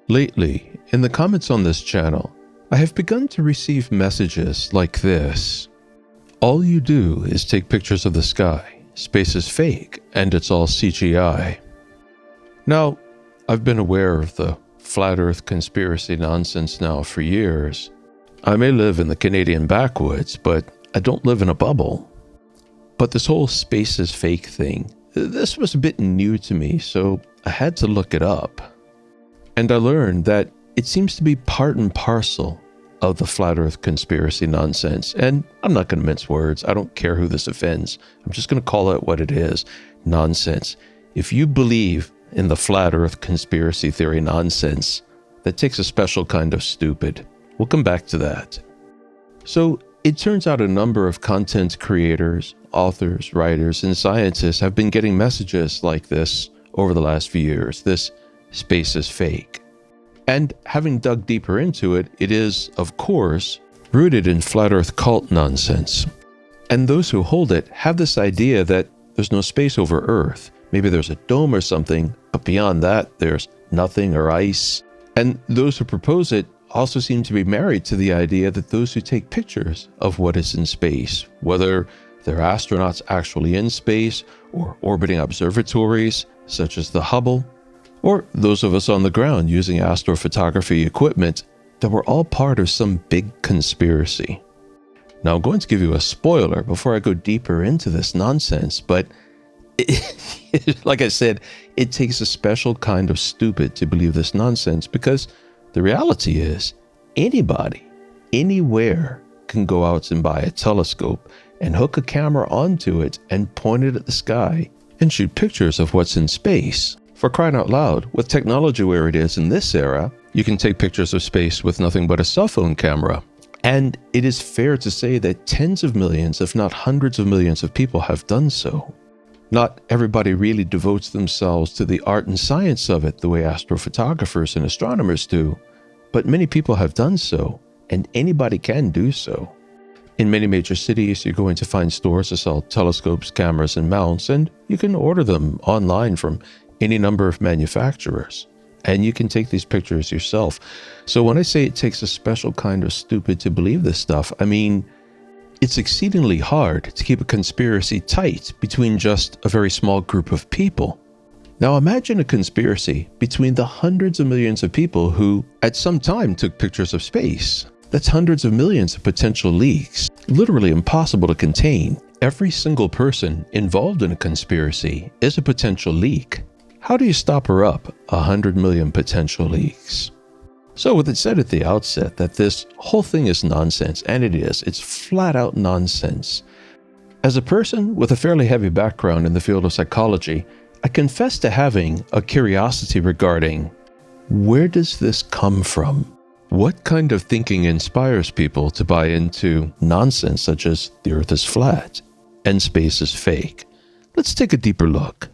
Lately, in the comments on this channel, I have begun to receive messages like this. All you do is take pictures of the sky, space is fake, and it's all CGI. Now, I've been aware of the flat earth conspiracy nonsense now for years. I may live in the Canadian backwoods, but I don't live in a bubble. But this whole space is fake thing, this was a bit new to me, so I had to look it up. And I learned that it seems to be part and parcel of the flat earth conspiracy nonsense. And I'm not going to mince words. I don't care who this offends. I'm just going to call it what it is. Nonsense. If you believe in the flat earth conspiracy theory nonsense, that takes a special kind of stupid. We'll come back to that. So it turns out a number of content creators, authors, writers, and scientists have been getting messages like this over the last few years. This space is fake. And having dug deeper into it, it is, of course, rooted in flat earth cult nonsense. And those who hold it have this idea that there's no space over Earth. Maybe there's a dome or something, but beyond that, there's nothing or ice. And those who propose it also seem to be married to the idea that those who take pictures of what is in space, whether they're astronauts actually in space or orbiting observatories, such as the Hubble, or those of us on the ground using astrophotography equipment, that we're all part of some big conspiracy. Now, I'm going to give you a spoiler before I go deeper into this nonsense, but like I said, it takes a special kind of stupid to believe this nonsense, because the reality is anybody, anywhere, can go out and buy a telescope and hook a camera onto it and point it at the sky and shoot pictures of what's in space. For crying out loud, with technology where it is in this era, you can take pictures of space with nothing but a cell phone camera. And it is fair to say that tens of millions, if not hundreds of millions of people have done so. Not everybody really devotes themselves to the art and science of it the way astrophotographers and astronomers do, but many people have done so, and anybody can do so. In many major cities, you're going to find stores that sell telescopes, cameras, and mounts, and you can order them online from any number of manufacturers, and you can take these pictures yourself. So when I say it takes a special kind of stupid to believe this stuff, I mean, it's exceedingly hard to keep a conspiracy tight between just a very small group of people. Now imagine a conspiracy between the hundreds of millions of people who at some time took pictures of space. That's hundreds of millions of potential leaks, literally impossible to contain. Every single person involved in a conspiracy is a potential leak. How do you stop her up 100 million potential leaks? So with it said at the outset that this whole thing is nonsense, and it is, it's flat out nonsense. As a person with a fairly heavy background in the field of psychology, I confess to having a curiosity regarding, where does this come from? What kind of thinking inspires people to buy into nonsense such as the Earth is flat and space is fake? Let's take a deeper look.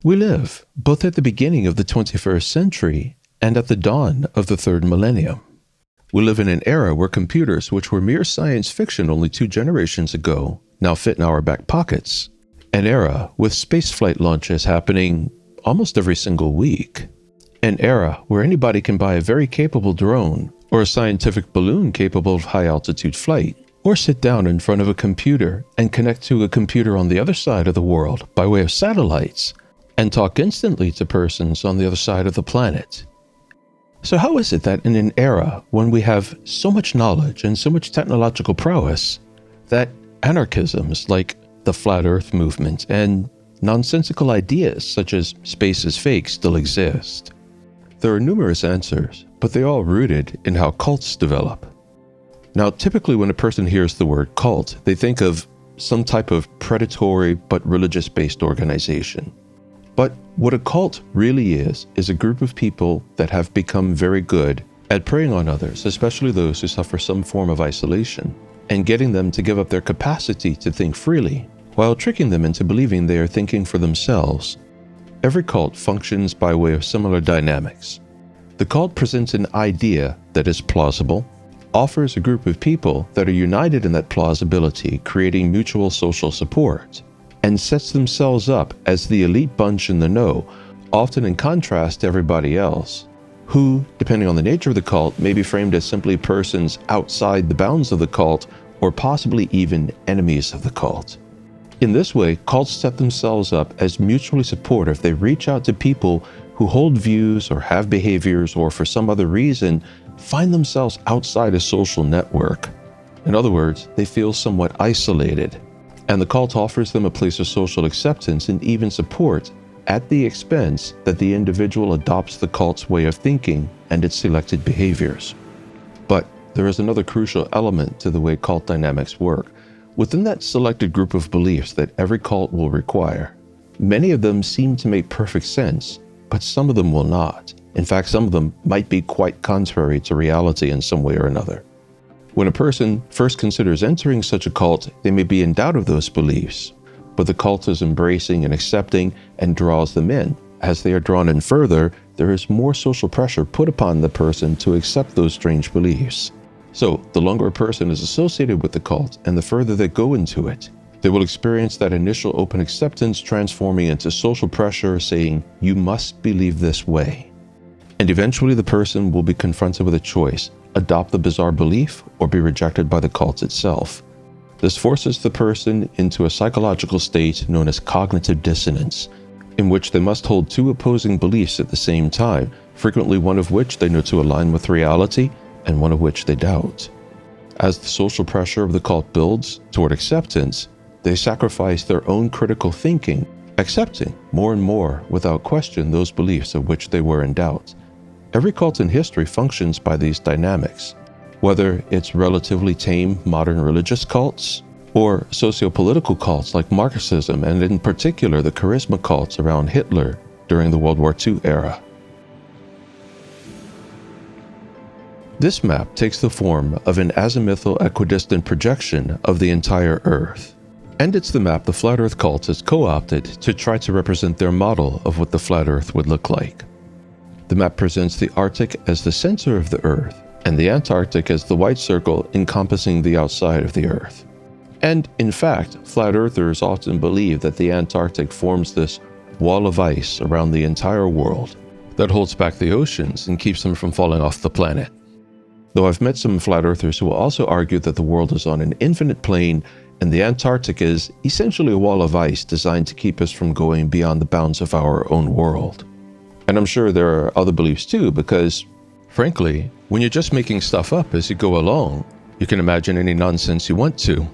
We live both at the beginning of the 21st century and at the dawn of the third millennium. We live in an era where computers, which were mere science fiction only 2 generations ago, now fit in our back pockets. An era with spaceflight launches happening almost every single week. An era where anybody can buy a very capable drone or a scientific balloon capable of high-altitude flight, or sit down in front of a computer and connect to a computer on the other side of the world by way of satellites and talk instantly to persons on the other side of the planet. So how is it that in an era when we have so much knowledge and so much technological prowess, that anarchisms like the flat earth movement and nonsensical ideas such as space is fake still exist? There are numerous answers, but they're all rooted in how cults develop. Now, typically when a person hears the word cult, they think of some type of predatory but religious-based organization. But what a cult really is a group of people that have become very good at preying on others, especially those who suffer some form of isolation, and getting them to give up their capacity to think freely, while tricking them into believing they are thinking for themselves. Every cult functions by way of similar dynamics. The cult presents an idea that is plausible, offers a group of people that are united in that plausibility, creating mutual social support, and sets themselves up as the elite bunch in the know, often in contrast to everybody else. who, depending on the nature of the cult, may be framed as simply persons outside the bounds of the cult or possibly even enemies of the cult. In this way, cults set themselves up as mutually supportive. They reach out to people who hold views or have behaviors or for some other reason find themselves outside a social network. In other words, they feel somewhat isolated, and the cult offers them a place of social acceptance and even support at the expense that the individual adopts the cult's way of thinking and its selected behaviors. But there is another crucial element to the way cult dynamics work. Within that selected group of beliefs that every cult will require, many of them seem to make perfect sense, but some of them will not. In fact, some of them might be quite contrary to reality in some way or another. When a person first considers entering such a cult, they may be in doubt of those beliefs, but the cult is embracing and accepting and draws them in. As they are drawn in further, there is more social pressure put upon the person to accept those strange beliefs. So, the longer a person is associated with the cult and the further they go into it, they will experience that initial open acceptance transforming into social pressure saying, "You must believe this way." And eventually the person will be confronted with a choice: adopt the bizarre belief or be rejected by the cult itself. This forces the person into a psychological state known as cognitive dissonance, in which they must hold two opposing beliefs at the same time, frequently one of which they know to align with reality and one of which they doubt. As the social pressure of the cult builds toward acceptance, they sacrifice their own critical thinking, accepting more and more without question those beliefs of which they were in doubt. Every cult in history functions by these dynamics, whether it's relatively tame modern religious cults or socio-political cults like Marxism, and in particular the charisma cults around Hitler during the World War II era. This map takes the form of an azimuthal equidistant projection of the entire Earth. And it's the map the Flat Earth cult has co-opted to try to represent their model of what the Flat Earth would look like. The map presents the Arctic as the center of the Earth, and the Antarctic as the white circle encompassing the outside of the Earth. And in fact, Flat Earthers often believe that the Antarctic forms this wall of ice around the entire world that holds back the oceans and keeps them from falling off the planet. Though I've met some Flat Earthers who will also argue that the world is on an infinite plane and the Antarctic is essentially a wall of ice designed to keep us from going beyond the bounds of our own world. And I'm sure there are other beliefs too, because, frankly, when you're just making stuff up as you go along, you can imagine any nonsense you want to.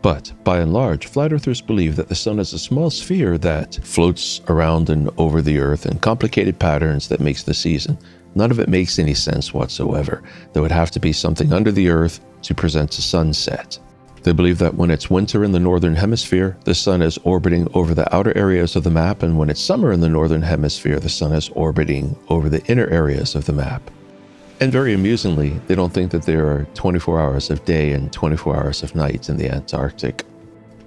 But, by and large, Flat Earthers believe that the sun is a small sphere that floats around and over the Earth in complicated patterns that makes the season. None of it makes any sense whatsoever. There would have to be something under the Earth to present a sunset. They believe that when it's winter in the northern hemisphere, the sun is orbiting over the outer areas of the map, and when it's summer in the northern hemisphere, the sun is orbiting over the inner areas of the map. And very amusingly, they don't think that there are 24 hours of day and 24 hours of night in the Antarctic.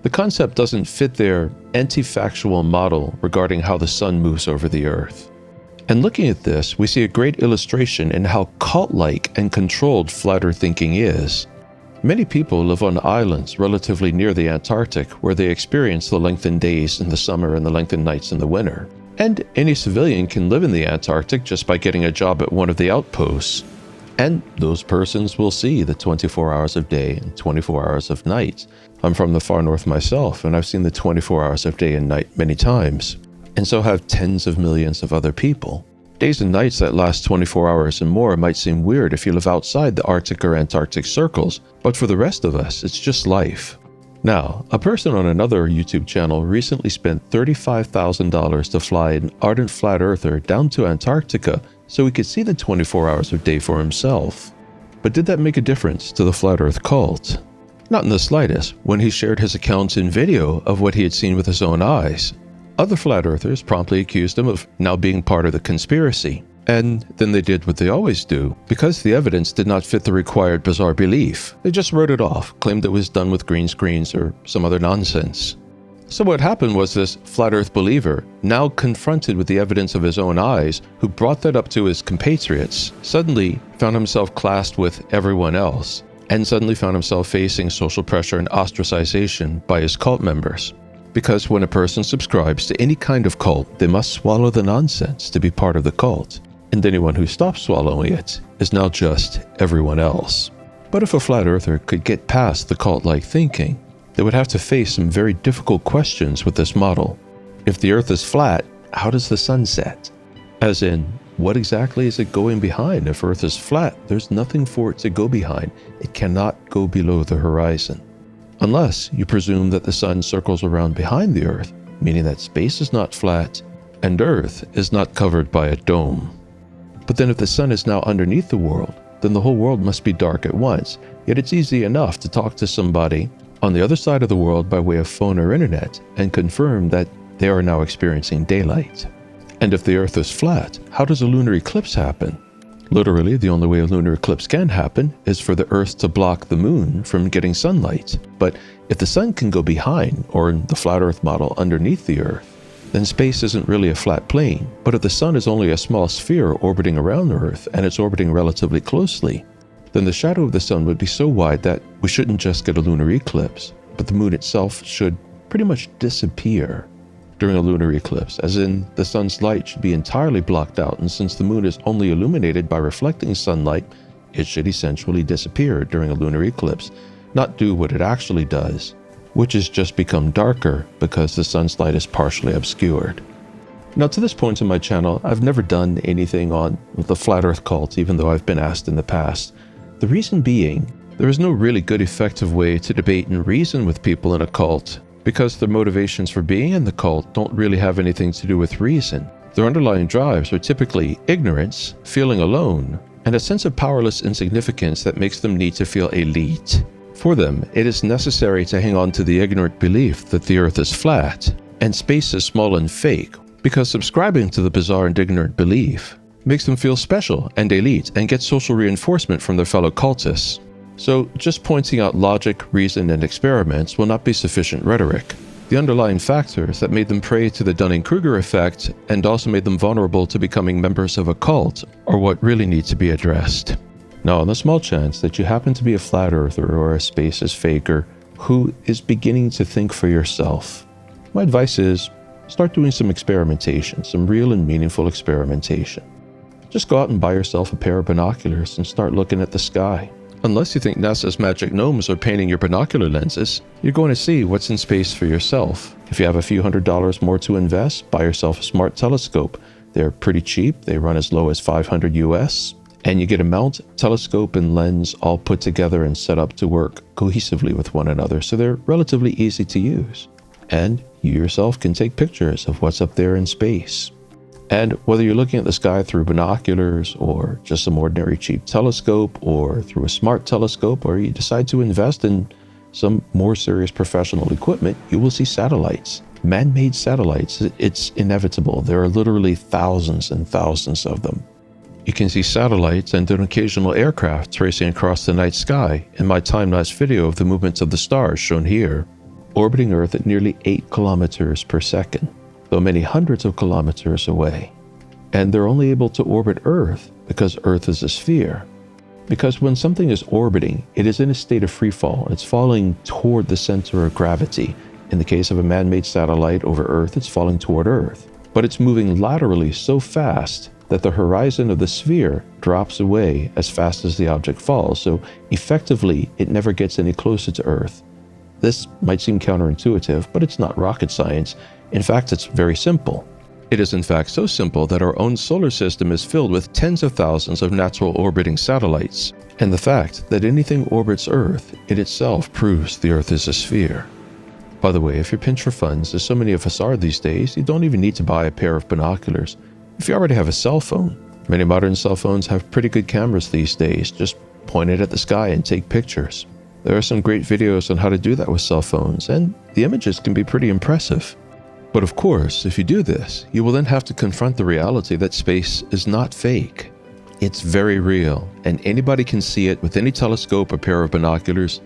The concept doesn't fit their anti-factual model regarding how the sun moves over the Earth. And looking at this, we see a great illustration in how cult-like and controlled Flat Earth thinking is. Many people live on islands relatively near the Antarctic where they experience the lengthened days in the summer and the lengthened nights in the winter. And any civilian can live in the Antarctic just by getting a job at one of the outposts. And those persons will see the 24 hours of day and 24 hours of night. I'm from the far north myself, and I've seen the 24 hours of day and night many times. And so have tens of millions of other people. Days and nights that last 24 hours and more might seem weird if you live outside the Arctic or Antarctic circles, but for the rest of us, it's just life. Now, a person on another YouTube channel recently spent $35,000 to fly an ardent flat earther down to Antarctica so he could see the 24 hours of day for himself. But did that make a difference to the Flat Earth cult? Not in the slightest, when he shared his accounts in video of what he had seen with his own eyes. Other Flat Earthers promptly accused him of now being part of the conspiracy. And then they did what they always do. Because the evidence did not fit the required bizarre belief, they just wrote it off, claimed it was done with green screens or some other nonsense. So what happened was this Flat Earth believer, now confronted with the evidence of his own eyes, who brought that up to his compatriots, suddenly found himself classed with everyone else, and suddenly found himself facing social pressure and ostracization by his cult members. Because when a person subscribes to any kind of cult, they must swallow the nonsense to be part of the cult. and anyone who stops swallowing it is now just everyone else. But if a flat earther could get past the cult-like thinking, they would have to face some very difficult questions with this model. If the earth is flat, how does the sun set? As in, what exactly is it going behind? If earth is flat, there's nothing for it to go behind. It cannot go below the horizon. Unless you presume that the sun circles around behind the earth, meaning that space is not flat and earth is not covered by a dome. But then if the sun is now underneath the world, then the whole world must be dark at once. Yet it's easy enough to talk to somebody on the other side of the world by way of phone or internet and confirm that they are now experiencing daylight. And if the earth is flat, how does a lunar eclipse happen? Literally, the only way a lunar eclipse can happen is for the earth to block the moon from getting sunlight. But if the sun can go behind, or in the flat earth model, underneath the earth, then space isn't really a flat plane. But if the sun is only a small sphere orbiting around the earth, and it's orbiting relatively closely, then the shadow of the sun would be so wide that we shouldn't just get a lunar eclipse, but the moon itself should pretty much disappear during a lunar eclipse, as in the sun's light should be entirely blocked out, and since the moon is only illuminated by reflecting sunlight, it should essentially disappear during a lunar eclipse, not do what it actually does, which is just become darker because the sun's light is partially obscured. Now, to this point in my channel, I've never done anything on the flat earth cult, even though I've been asked in the past. The reason being, there is no really good effective way to debate and reason with people in a cult, because their motivations for being in the cult don't really have anything to do with reason. Their underlying drives are typically ignorance, feeling alone, and a sense of powerless insignificance that makes them need to feel elite. For them, it is necessary to hang on to the ignorant belief that the earth is flat and space is small and fake, because subscribing to the bizarre and ignorant belief makes them feel special and elite and get social reinforcement from their fellow cultists. So just pointing out logic, reason, and experiments will not be sufficient rhetoric. The underlying factors that made them prey to the Dunning-Kruger effect and also made them vulnerable to becoming members of a cult are what really need to be addressed. Now, on the small chance that you happen to be a flat earther or a spaces faker who is beginning to think for yourself, my advice is start doing some experimentation, some real and meaningful experimentation. Just go out and buy yourself a pair of binoculars and start looking at the sky. Unless you think NASA's magic gnomes are painting your binocular lenses, you're going to see what's in space for yourself. If you have a few $100s more to invest, buy yourself a smart telescope. They're pretty cheap. They run as low as $500 US. And you get a mount, telescope, and lens all put together and set up to work cohesively with one another, so they're relatively easy to use. And you yourself can take pictures of what's up there in space. And whether you're looking at the sky through binoculars or just some ordinary cheap telescope or through a smart telescope, or you decide to invest in some more serious professional equipment, you will see satellites. Man-made satellites, it's inevitable. There are literally thousands and thousands of them. You can see satellites and an occasional aircraft racing across the night sky in my time-lapse video of the movements of the stars shown here, orbiting Earth at nearly 8 kilometers per second. Though many hundreds of kilometers away. And they're only able to orbit Earth because Earth is a sphere. Because when something is orbiting, it is in a state of free fall. It's falling toward the center of gravity. In the case of a man-made satellite over Earth, it's falling toward Earth. But it's moving laterally so fast that the horizon of the sphere drops away as fast as the object falls. So effectively, it never gets any closer to Earth. This might seem counterintuitive, but it's not rocket science. In fact, it's very simple. It is in fact so simple that our own solar system is filled with tens of thousands of natural orbiting satellites. And the fact that anything orbits Earth, it itself proves the Earth is a sphere. By the way, if you're pinched for funds, as so many of us are these days, you don't even need to buy a pair of binoculars. If you already have a cell phone, many modern cell phones have pretty good cameras these days. Just point it at the sky and take pictures. There are some great videos on how to do that with cell phones, and the images can be pretty impressive. But of course, if you do this, you will then have to confront the reality that space is not fake. It's very real, and anybody can see it with any telescope or pair of binoculars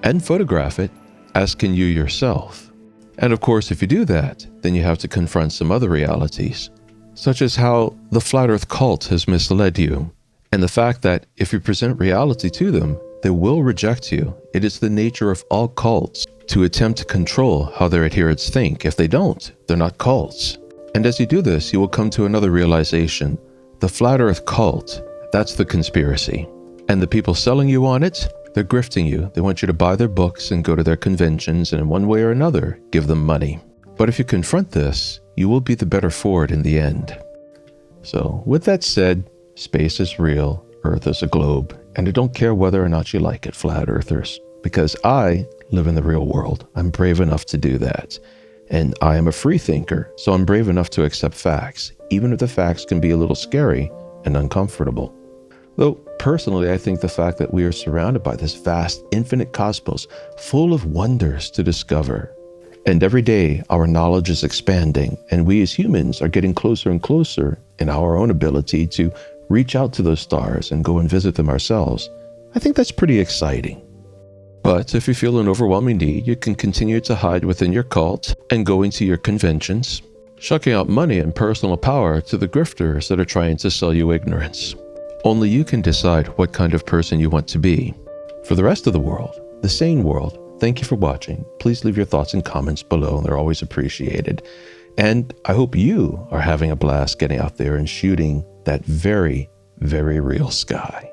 and photograph it, as can you yourself. And of course, if you do that, then you have to confront some other realities, such as how the flat earth cult has misled you, and the fact that if you present reality to them, they will reject you. It is the nature of all cults to attempt to control how their adherents think. If they don't, they're not cults. And as you do this, you will come to another realization, The flat earth cult, that's the conspiracy. And the people selling you on it, they're grifting you. They want you to buy their books and go to their conventions and in one way or another, give them money. But if you confront this, you will be the better for it in the end. So with that said, space is real, Earth is a globe, and I don't care whether or not you like it, flat earthers, because I live in the real world. I'm brave enough to do that. And I am a free thinker, so I'm brave enough to accept facts, even if the facts can be a little scary and uncomfortable. Though, personally, I think the fact that we are surrounded by this vast, infinite cosmos full of wonders to discover. And every day, our knowledge is expanding, and we as humans are getting closer and closer in our own ability to reach out to those stars and go and visit them ourselves. I think that's pretty exciting. But if you feel an overwhelming need, you can continue to hide within your cult and going to your conventions, shucking out money and personal power to the grifters that are trying to sell you ignorance. Only you can decide what kind of person you want to be. For the rest of the world, the sane world, thank you for watching. Please leave your thoughts and comments below. They're always appreciated. And I hope you are having a blast getting out there and shooting that very, very real sky.